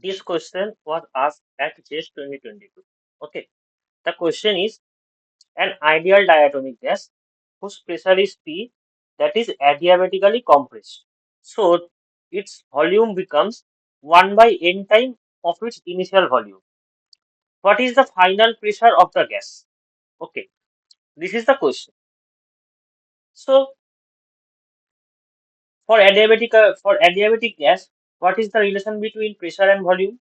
This question was asked at JEST 2022. Okay. The question is an ideal diatomic gas whose pressure is P, that is adiabatically compressed. So its volume becomes 1 by n time of its initial volume. What is the final pressure of the gas? Okay, this is the question. So for adiabatic gas, what is the relation between pressure and volume?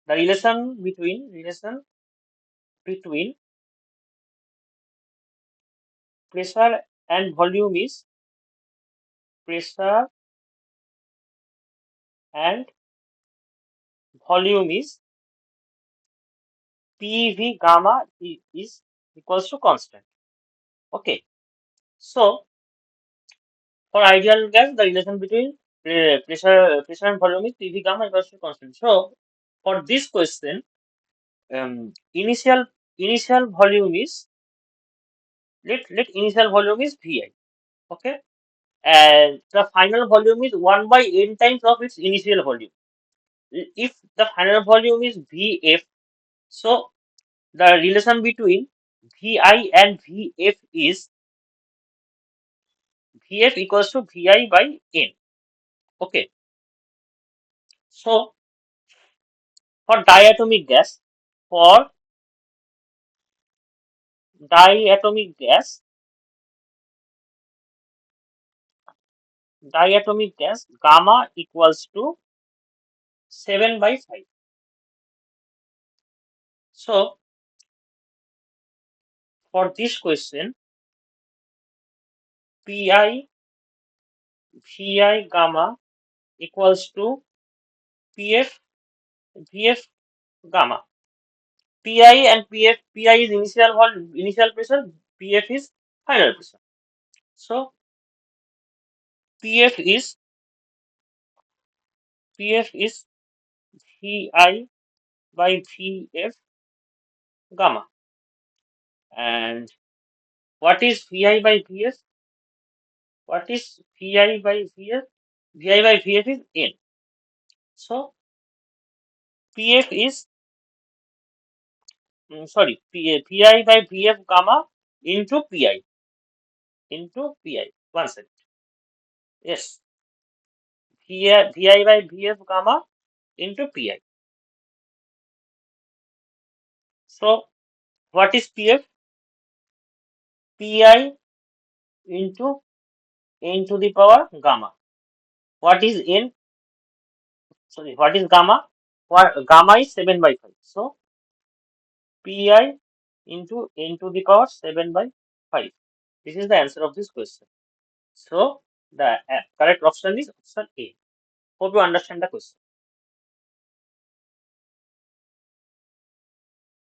The relation between pressure and volume is pressure and volume is PV gamma is equals to constant. Okay. So for ideal gas, the relation between pressure and volume is PV gamma equals to constant. So for this question, initial volume is let initial volume is Vi. Okay, and the final volume is 1 by n times of its initial volume. If the final volume is Vf, so the relation between Vi and Vf is Vf equals to Vi by n. Okay, so for diatomic gas, for diatomic gas, gamma equals to 7 by 5. So for this question, Pi Vi gamma equals to Pf Vf gamma. Pi and Pi is initial pressure, Pf is final pressure. So Pf is Vi by Vf gamma. And what is Vi by Vf? What is Vi by Vf? Vi by Vf is n. So Pf is Pi by Vf gamma into Pi. One second. Yes. Vi by Vf gamma into Pi. So what is Pf? Pi into n to the power gamma. What is n? Sorry, what is gamma? Gamma is 7 by 5. So Pi into n to the power 7 by 5. This is the answer of this question. So the correct option is option A. Hope you understand the question.